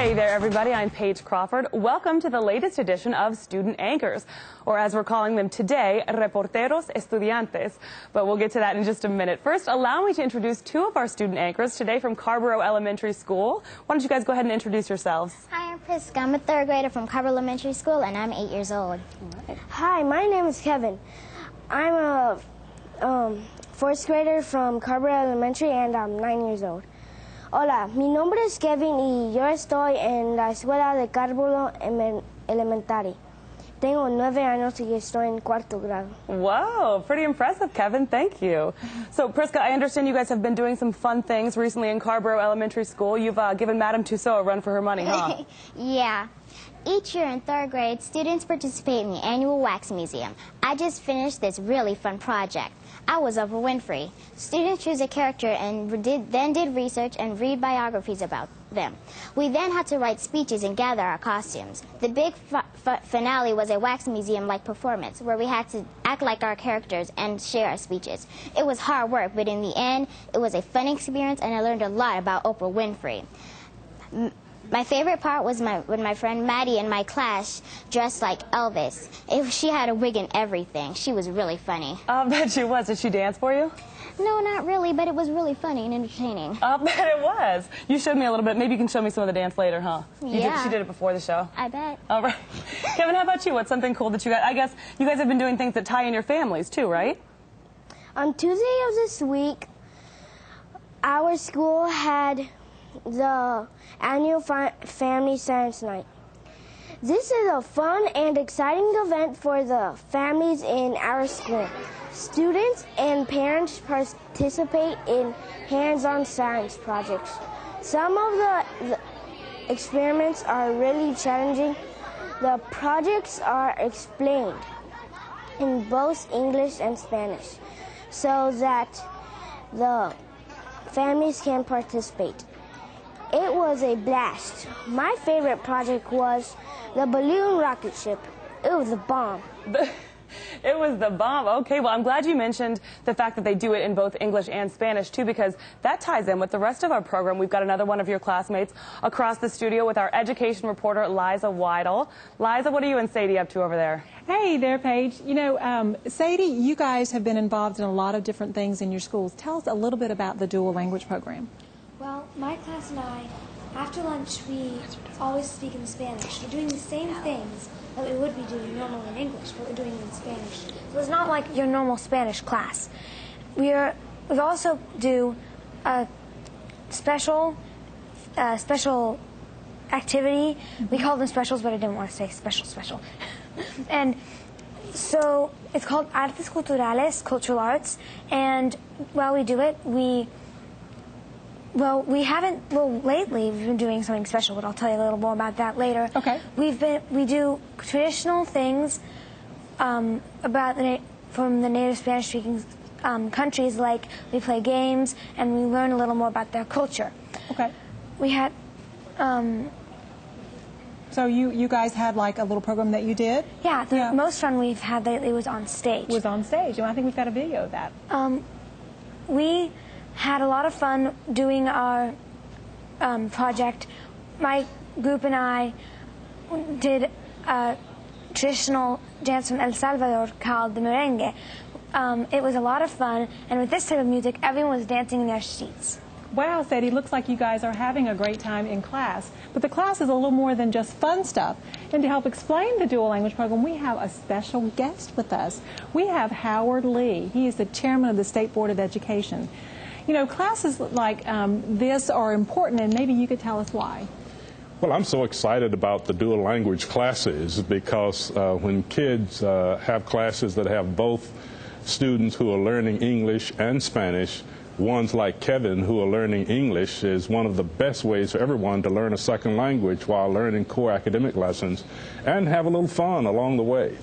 Hey there, everybody. I'm Paige Crawford. Welcome to the latest edition of Student Anchors, or as we're calling them today, Reporteros Estudiantes. But we'll get to that in just a minute. First, allow me to introduce two of our student anchors today from Carrboro Elementary School. Why don't you guys go ahead and introduce yourselves? Hi, I'm Priscah. I'm a third grader from Carrboro Elementary School, and I'm 8 years old. Right. Hi, my name is Kevin. I'm a fourth grader from Carrboro Elementary, and I'm 9 years old. Hola, mi nombre es Kevin y yo estoy en la escuela de Carrboro Elementary. Tengo 9 años y estoy en cuarto grado. Whoa, pretty impressive, Kevin. Thank you. So, Priscah, I understand you guys have been doing some fun things recently in Carrboro Elementary School. You've given Madame Tussaud a run for her money, huh? Yeah. Each year in third grade, students participate in the annual Wax Museum. I just finished this really fun project. I was Oprah Winfrey. Students choose a character and then did research and read biographies about them. We then had to write speeches and gather our costumes. The big finale was a Wax Museum-like performance where we had to act like our characters and share our speeches. It was hard work, but in the end, it was a fun experience and I learned a lot about Oprah Winfrey. My favorite part was when my friend Maddie in my class dressed like Elvis. She had a wig and everything. She was really funny. I bet she was. Did she dance for you? No, not really, but it was really funny and entertaining. I bet it was. You showed me a little bit. Maybe you can show me some of the dance later, huh? Yeah. She did it before the show. I bet. All right. Kevin, how about you? What's something cool that you guys, I guess you guys have been doing things that tie in your families too, right? On Tuesday of this week, our school had the annual Family Science Night. This is a fun and exciting event for the families in our school. Students and parents participate in hands-on science projects. Some of the experiments are really challenging. The projects are explained in both English and Spanish so that the families can participate. It was a blast. My favorite project was the balloon rocket ship. It was a bomb. It was the bomb. Okay, well, I'm glad you mentioned the fact that they do it in both English and Spanish, too, because that ties in with the rest of our program. We've got another one of your classmates across the studio with our education reporter, Liza Weidle. Liza, what are you and Sadie up to over there? Hey there, Paige. You know, Sadie, you guys have been involved in a lot of different things in your schools. Tell us a little bit about the dual language program. Well, my class and I, after lunch, we always speak in Spanish. We're doing the same things that we would be doing normally in English, but we're doing it in Spanish. So it's not like your normal Spanish class. We also do a special activity. We call them specials, but I didn't want to say special. And so it's called Artes Culturales, cultural arts. And while we do it, lately we've been doing something special, but I'll tell you a little more about that later. Okay. We do traditional things from the native Spanish-speaking countries, like we play games and we learn a little more about their culture. Okay. We had. So you guys had like a little program that you did? Yeah, the most fun we've had lately was on stage. Was on stage, and I think we've got a video of that. We had a lot of fun doing our project. My group and I did a traditional dance from El Salvador called the merengue. It was a lot of fun, and with this type of music, everyone was dancing in their seats. Wow, Sadie, looks like you guys are having a great time in class. But the class is a little more than just fun stuff. And to help explain the dual language program, we have a special guest with us. We have Howard Lee. He is the chairman of the State Board of Education. You know, classes like this are important, and maybe you could tell us why. Well, I'm so excited about the dual language classes because when kids have classes that have both students who are learning English and Spanish, ones like Kevin who are learning English is one of the best ways for everyone to learn a second language while learning core academic lessons and have a little fun along the way.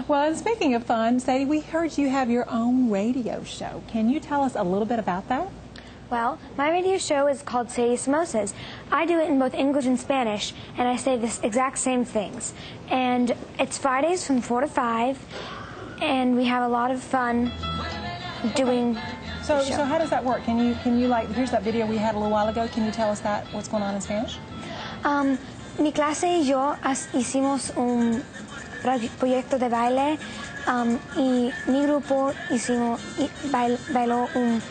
Well, and speaking of fun, Sadie, we heard you have your own radio show. Can you tell us a little bit about that? Well, my radio show is called Sadie Samosas. I do it in both English and Spanish, and I say the exact same things. And it's Fridays from 4 to 5, and we have a lot of fun doing So how does that work? Can you like, here's that video we had a little while ago. Can you tell us what's going on in Spanish? Mi clase y yo hicimos un proyecto de baile y mi grupo bailó un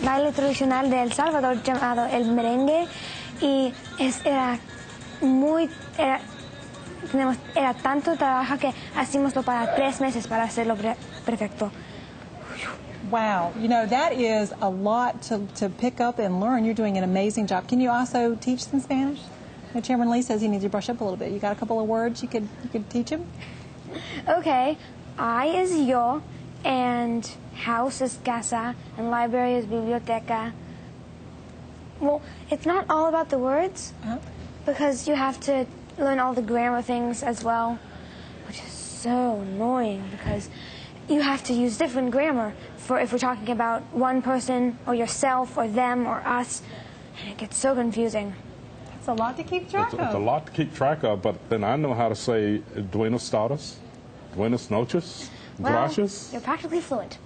baile tradicional de El Salvador llamado el merengue y era tanto trabajo que hacíamoslo para 3 meses para hacerlo perfecto. Wow, you know, that is a lot to pick up and learn. You're doing an amazing job. Can you also teach some Spanish? Chairman Lee says he needs to brush up a little bit. You got a couple of words you could teach him? Okay, I is yo, and house is casa, and library is biblioteca. Well, it's not all about the words, because you have to learn all the grammar things as well, which is so annoying because you have to use different grammar for if we're talking about one person or yourself or them or us, and it gets so confusing. It's a lot to keep track of. It's a lot to keep track of, but then I know how to say Buenos tardes, Buenas noches, gracias. You're practically fluent.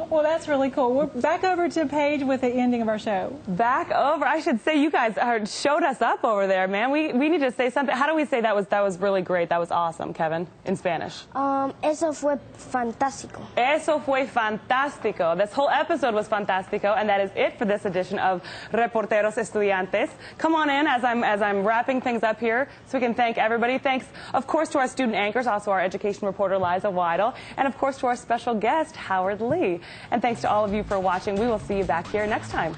Well, that's really cool. We're back over to Paige with the ending of our show. Back over. I should say you guys showed us up over there, man. We need to say something. How do we say that was really great? That was awesome, Kevin, in Spanish. Eso fue fantástico. Eso fue fantástico. This whole episode was fantástico, and that is it for this edition of Reporteros Estudiantes. Come on in as I'm wrapping things up here so we can thank everybody. Thanks, of course, to our student anchors, also our education reporter, Liza Weidle, and, of course, to our special guest, Howard Lee. And thanks to all of you for watching. We will see you back here next time.